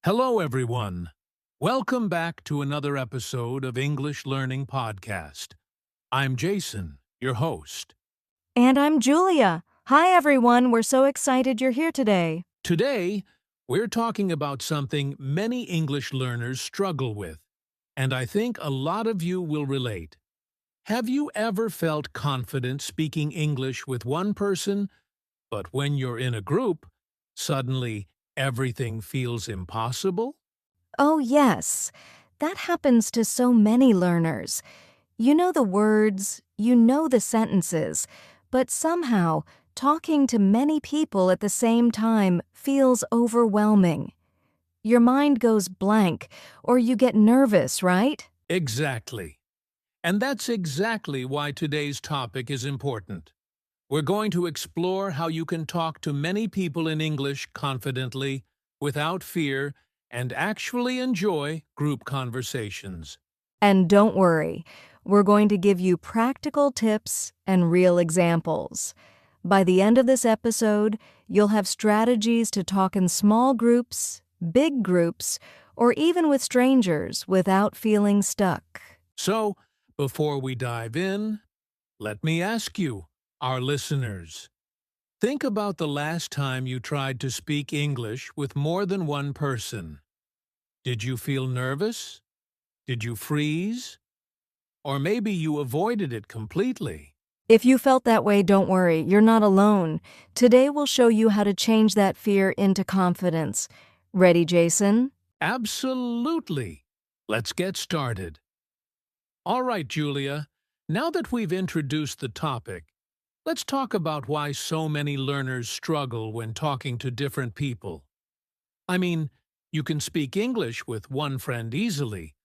Hello, everyone. Welcome back to another episode of English Learning Podcast. I'm Jason, your host. And I'm Julia. Hi, everyone. We're so excited you're here today. Today, we're talking about something many English learners struggle with, and I think a lot of you will relate. Have you ever felt confident speaking English with one person, but when you're in a group, suddenly everything feels impossible? Oh, yes. That happens to so many learners. You know the words, you know the sentences, but somehow talking to many people at the same time feels overwhelming. Your mind goes blank, or you get nervous, right? Exactly. And that's exactly why today's topic is important. We're going to explore how you can talk to many people in English confidently, without fear, and actually enjoy group conversations. And don't worry, we're going to give you practical tips and real examples. By the end of this episode, you'll have strategies to talk in small groups, big groups, or even with strangers without feeling stuck. So, before we dive in, let me ask you, our listeners, think about the last time you tried to speak English with more than one person. Did you feel nervous? Did you freeze? Or maybe you avoided it completely. If you felt that way, don't worry, you're not alone. Today we'll show you how to change that fear into confidence. Ready, Jason? Absolutely. Let's get started. All right, Julia. Now that we've introduced the topic, let's talk about why so many learners struggle when talking to different people. I mean, you can speak English with one friend easily,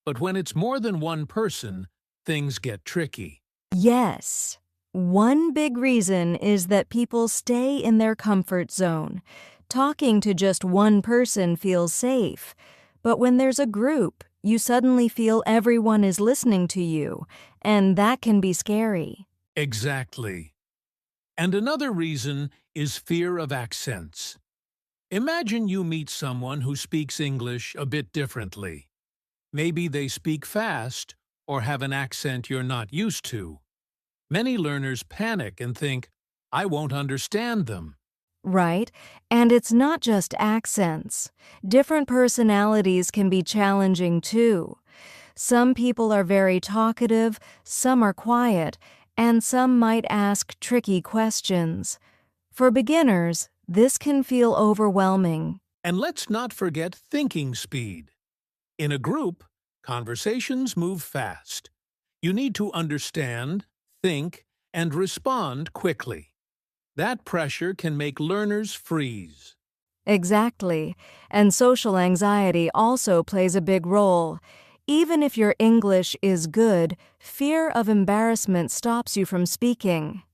but when it's more than one person, things get tricky. Yes. One big reason is that people stay in their comfort zone. Talking to just one person feels safe. But when there's a group, you suddenly feel everyone is listening to you, and that can be scary. Exactly. And another reason is fear of accents. Imagine you meet someone who speaks English a bit differently. Maybe they speak fast or have an accent you're not used to. Many learners panic and think, I won't understand them. Right? And it's not just accents. Different personalities can be challenging too. Some people are very talkative, some are quiet, and some might ask tricky questions. For beginners, this can feel overwhelming. And let's not forget thinking speed. In a group, conversations move fast. You need to understand, think, and respond quickly. That pressure can make learners freeze. Exactly. And social anxiety also plays a big role. Even if your English is good, fear of embarrassment stops you from speaking.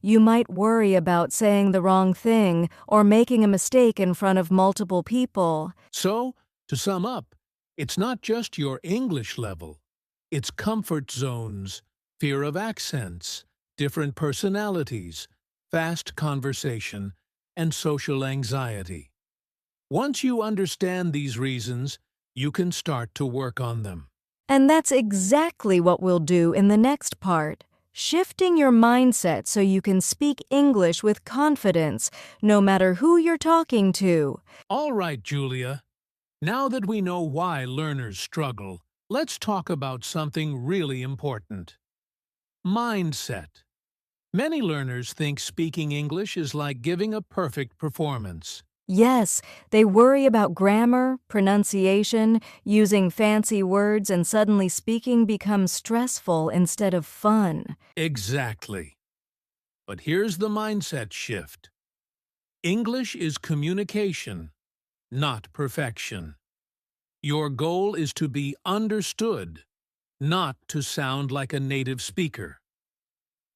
You might worry about saying the wrong thing or making a mistake in front of multiple people. So, to sum up, it's not just your English level. It's comfort zones, fear of accents, different personalities, fast conversation, and social anxiety. Once you understand these reasons, you can start to work on them. And that's exactly what we'll do in the next part. Shifting your mindset so you can speak English with confidence, no matter who you're talking to. All right, Julia. Now that we know why learners struggle, let's talk about something really important. Mindset. Many learners think speaking English is like giving a perfect performance. Yes, they worry about grammar, pronunciation, using fancy words, and suddenly speaking becomes stressful instead of fun. Exactly. But here's the mindset shift. English is communication, not perfection. Your goal is to be understood, not to sound like a native speaker.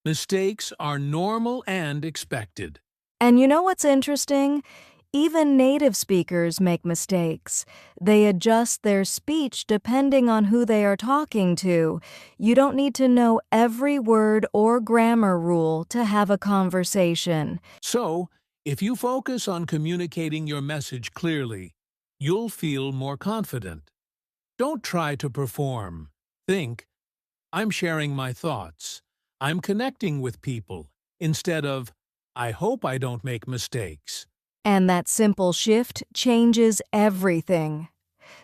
Mistakes are normal and expected. And you know what's interesting? Even native speakers make mistakes. They adjust their speech depending on who they are talking to. You don't need to know every word or grammar rule to have a conversation. So, if you focus on communicating your message clearly, you'll feel more confident. Don't try to perform. Think, I'm sharing my thoughts. I'm connecting with people, instead of, I hope I don't make mistakes. And that simple shift changes everything.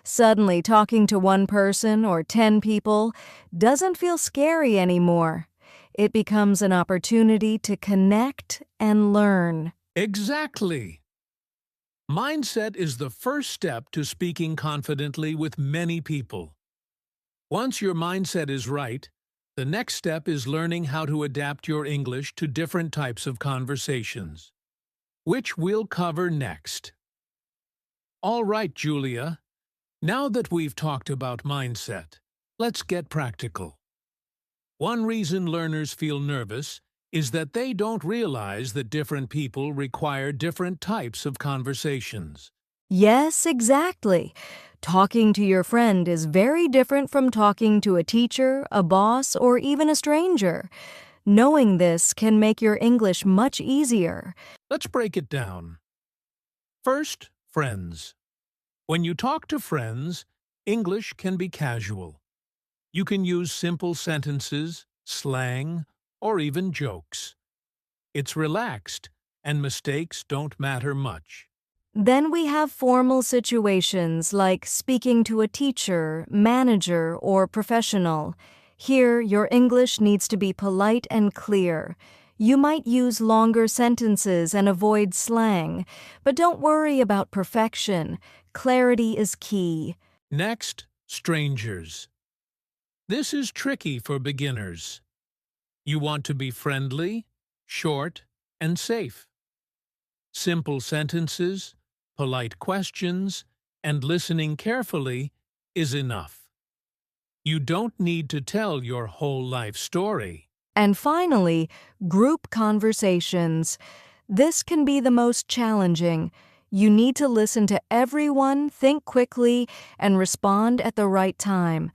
Suddenly, talking to one person or 10 people doesn't feel scary anymore. It becomes an opportunity to connect and learn. Exactly. Mindset is the first step to speaking confidently with many people. Once your mindset is right, the next step is learning how to adapt your English to different types of conversations, which we'll cover next. All right, Julia, now that we've talked about mindset, let's get practical. One reason learners feel nervous is that they don't realize that different people require different types of conversations. Yes, exactly. Talking to your friend is very different from talking to a teacher, a boss, or even a stranger. Knowing this can make your English much easier. Let's break it down. First, friends. When you talk to friends, English can be casual. You can use simple sentences, slang, or even jokes. It's relaxed, and mistakes don't matter much. Then we have formal situations like speaking to a teacher, manager, or professional. Here, your English needs to be polite and clear. You might use longer sentences and avoid slang, but don't worry about perfection. Clarity is key. Next, strangers. This is tricky for beginners. You want to be friendly, short, and safe. Simple sentences, polite questions, and listening carefully is enough. You don't need to tell your whole life story. And finally, group conversations. This can be the most challenging. You need to listen to everyone, think quickly, and respond at the right time.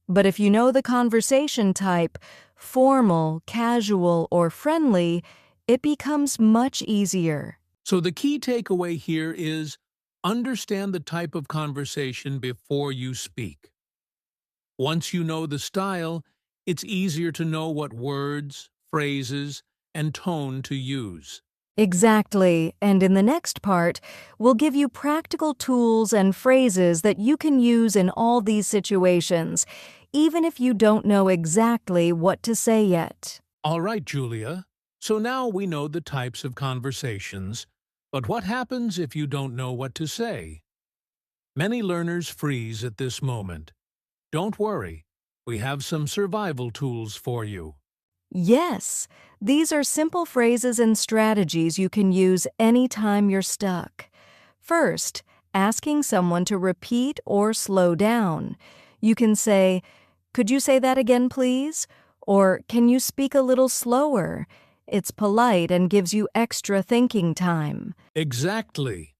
But if you know the conversation type, formal, casual, or friendly, it becomes much easier. So the key takeaway here is understand the type of conversation before you speak. Once you know the style, it's easier to know what words, phrases, and tone to use. Exactly, and in the next part, we'll give you practical tools and phrases that you can use in all these situations, even if you don't know exactly what to say yet. All right, Julia. So now we know the types of conversations, but what happens if you don't know what to say? Many learners freeze at this moment. Don't worry, we have some survival tools for you. Yes, these are simple phrases and strategies you can use anytime you're stuck. First, asking someone to repeat or slow down. You can say, "Could you say that again, please?" Or, "Can you speak a little slower?" It's polite and gives you extra thinking time. Exactly.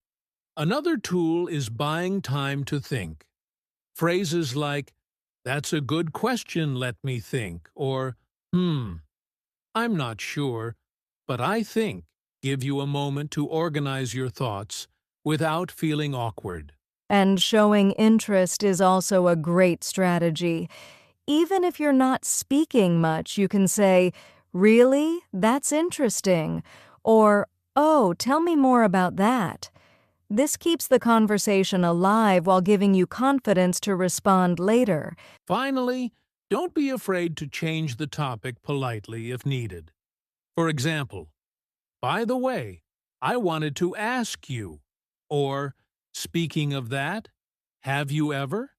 Another tool is buying time to think. Phrases like, "That's a good question, let me think," or, I'm not sure, but I think," give you a moment to organize your thoughts without feeling awkward. And showing interest is also a great strategy. Even if you're not speaking much, you can say, "Really? That's interesting." Or, "Oh, tell me more about that." This keeps the conversation alive while giving you confidence to respond later. Finally, don't be afraid to change the topic politely if needed. For example, "By the way, I wanted to ask you," or, "Speaking of that, have you ever?"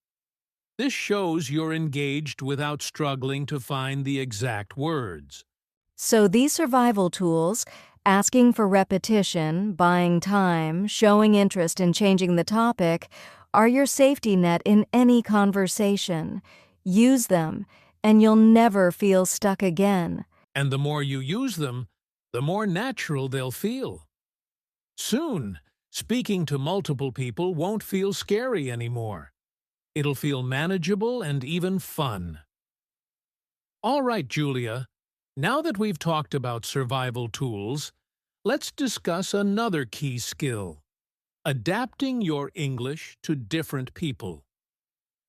This shows you're engaged without struggling to find the exact words. So these survival tools, asking for repetition, buying time, showing interest in changing the topic, are your safety net in any conversation. Use them, and you'll never feel stuck again. And the more you use them, the more natural they'll feel. Soon, speaking to multiple people won't feel scary anymore. It'll feel manageable and even fun. All right, Julia, now that we've talked about survival tools, let's discuss another key skill: Adapting your English to different people.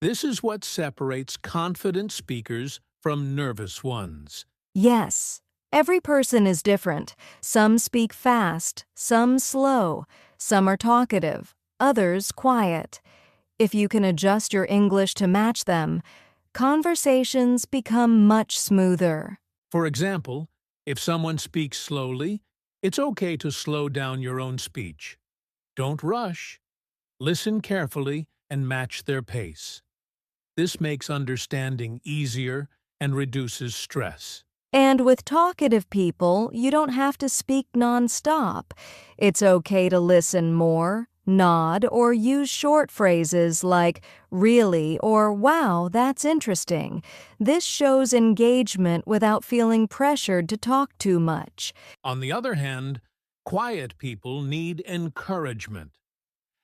This is what separates confident speakers from nervous ones. Yes, every person is different. Some speak fast, some slow, some are talkative, others quiet. If you can adjust your English to match them, conversations become much smoother. For example, if someone speaks slowly, it's okay to slow down your own speech. Don't rush. Listen carefully and match their pace. This makes understanding easier and reduces stress. And with talkative people, you don't have to speak nonstop. It's okay to listen more, nod, or use short phrases like really or wow, that's interesting. This shows engagement without feeling pressured to talk too much. On the other hand, quiet people need encouragement.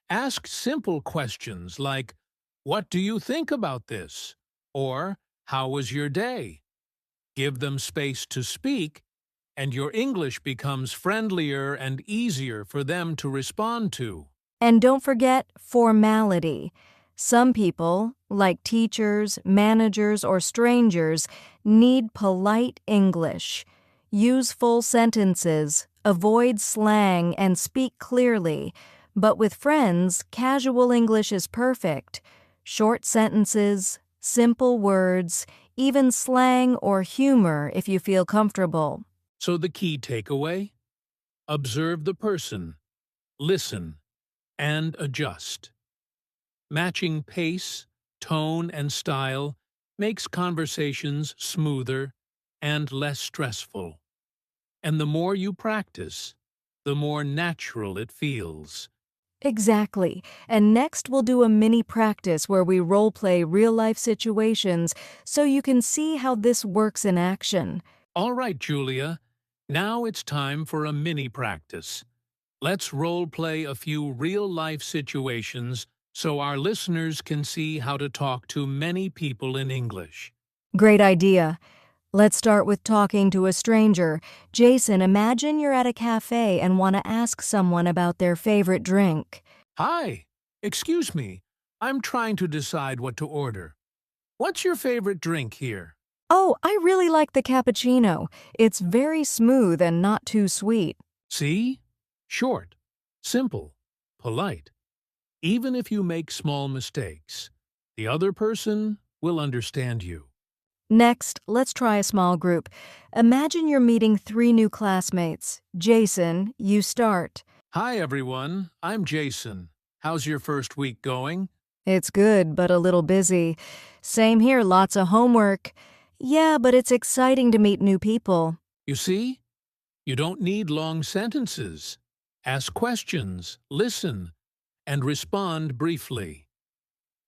Ask simple questions like, "What do you think about this?" or "How was your day?" Give them space to speak, and your English becomes friendlier and easier for them to respond to. And don't forget formality. Some people, like teachers, managers, or strangers, need polite English. Use full sentences, avoid slang, and speak clearly. But with friends, casual English is perfect. Short sentences, simple words, even slang or humor if you feel comfortable. So the key takeaway? Observe the person, listen, and adjust. Matching pace, tone, and style makes conversations smoother and less stressful. And the more you practice, the more natural it feels. Exactly. And next we'll do a mini practice where we role-play real-life situations so you can see how this works in action. All right, Julia. Now it's time for a mini practice. Let's role-play a few real-life situations so our listeners can see how to talk to many people in English. Great idea. Let's start with talking to a stranger. Jason, imagine you're at a cafe and want to ask someone about their favorite drink. Hi, excuse me. I'm trying to decide what to order. What's your favorite drink here? Oh, I really like the cappuccino. It's very smooth and not too sweet. See? Short, simple, polite. Even if you make small mistakes, the other person will understand you. Next, let's try a small group. Imagine you're meeting 3 new classmates. Jason, you start. Hi, everyone. I'm Jason. How's your first week going? It's good, but a little busy. Same here, lots of homework. Yeah, but it's exciting to meet new people. You see? You don't need long sentences. Ask questions, listen, and respond briefly.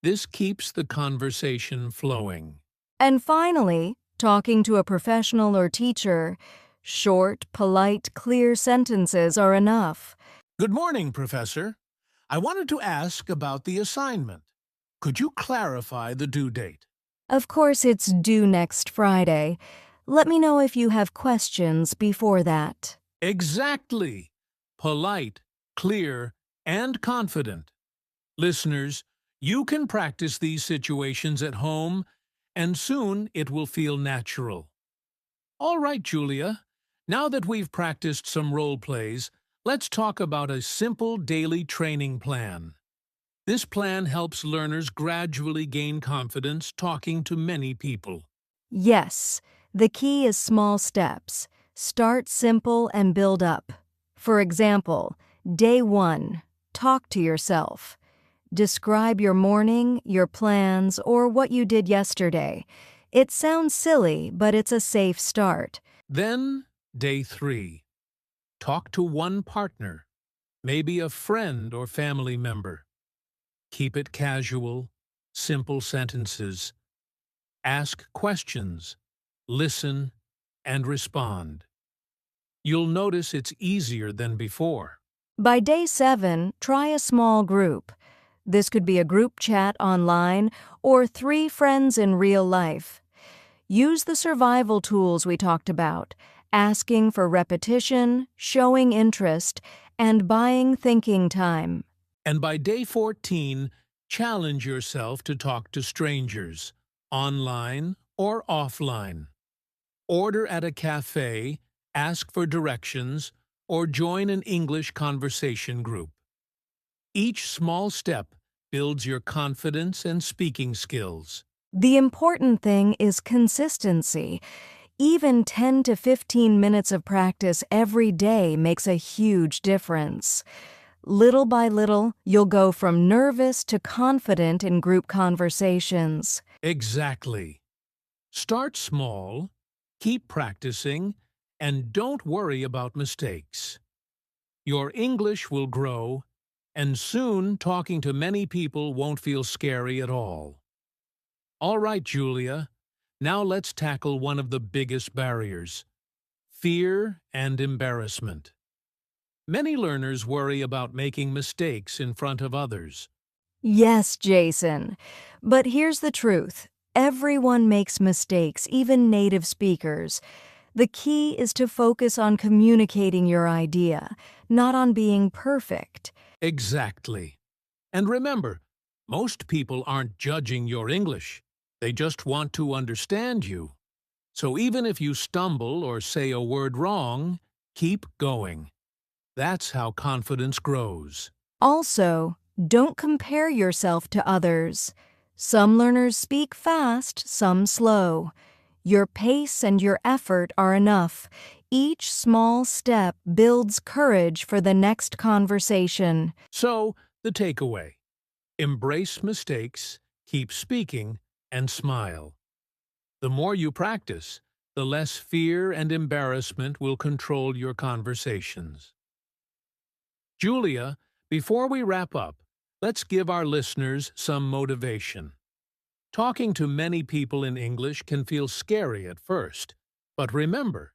This keeps the conversation flowing. And finally, talking to a professional or teacher. Short, polite, clear sentences are enough. Good morning, Professor. I wanted to ask about the assignment. Could you clarify the due date? Of course, it's due next Friday. Let me know if you have questions before that. Exactly. Polite, clear, and confident. Listeners, you can practice these situations at home, and soon it will feel natural. All right, Julia. Now that we've practiced some role plays, let's talk about a simple daily training plan. This plan helps learners gradually gain confidence talking to many people. Yes, the key is small steps. Start simple and build up. For example, day 1, talk to yourself. Describe your morning, your plans, or what you did yesterday. It sounds silly, but it's a safe start. Then, day 3. Talk to one partner, maybe a friend or family member. Keep it casual, simple sentences. Ask questions, listen, and respond. You'll notice it's easier than before. By day 7, try a small group. This could be a group chat online or 3 friends in real life. Use the survival tools we talked about, asking for repetition, showing interest, and buying thinking time. And by day 14, challenge yourself to talk to strangers, online or offline. Order at a cafe, ask for directions, or join an English conversation group. Each small step builds your confidence and speaking skills. The important thing is consistency. Even 10 to 15 minutes of practice every day makes a huge difference. Little by little, you'll go from nervous to confident in group conversations. Exactly. Start small, keep practicing, and don't worry about mistakes. Your English will grow, and soon talking to many people won't feel scary at all. All right, Julia, now let's tackle one of the biggest barriers: fear and embarrassment. Many learners worry about making mistakes in front of others. Yes, Jason. But here's the truth. Everyone makes mistakes, even native speakers. The key is to focus on communicating your idea, not on being perfect. Exactly. And remember, most people aren't judging your English. They just want to understand you. So even if you stumble or say a word wrong, keep going. That's how confidence grows. Also, don't compare yourself to others. Some learners speak fast, some slow. Your pace and your effort are enough. Each small step builds courage for the next conversation. So, the takeaway: embrace mistakes, keep speaking, and smile. The more you practice, the less fear and embarrassment will control your conversations. Julia, before we wrap up, let's give our listeners some motivation. Talking to many people in English can feel scary at first, but remember,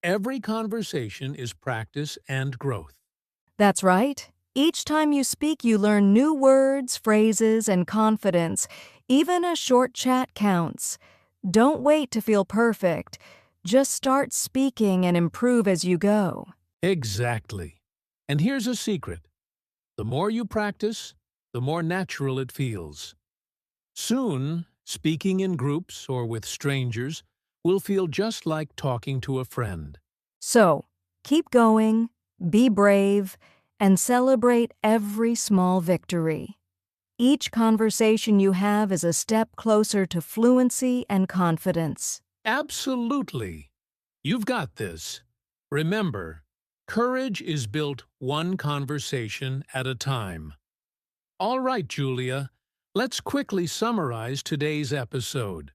every conversation is practice and growth. That's right. Each time you speak, you learn new words, phrases, and confidence. Even a short chat counts. Don't wait to feel perfect. Just start speaking and improve as you go. Exactly. And here's a secret: the more you practice, the more natural it feels. Soon, speaking in groups or with strangers will feel just like talking to a friend. So, keep going, be brave, and celebrate every small victory. Each conversation you have is a step closer to fluency and confidence. Absolutely. You've got this. Remember, courage is built one conversation at a time. All right, Julia, let's quickly summarize today's episode.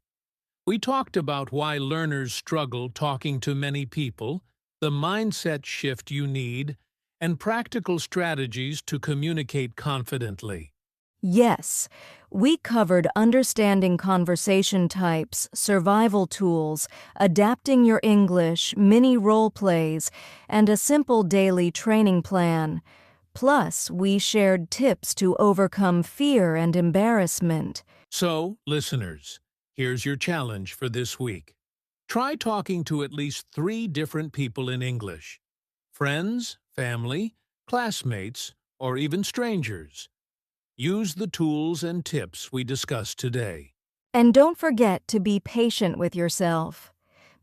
We talked about why learners struggle talking to many people, the mindset shift you need, and practical strategies to communicate confidently. Yes, we covered understanding conversation types, survival tools, adapting your English, mini role plays, and a simple daily training plan. Plus, we shared tips to overcome fear and embarrassment. So, listeners, here's your challenge for this week. Try talking to at least 3 different people in English: friends, family, classmates, or even strangers. Use the tools and tips we discussed today. And don't forget to be patient with yourself.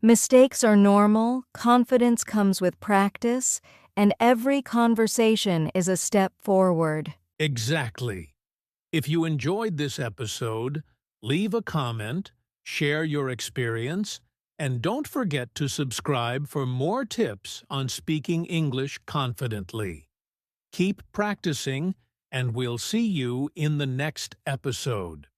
Mistakes are normal, confidence comes with practice, and every conversation is a step forward. Exactly. If you enjoyed this episode, leave a comment, share your experience, and don't forget to subscribe for more tips on speaking English confidently. Keep practicing, and we'll see you in the next episode.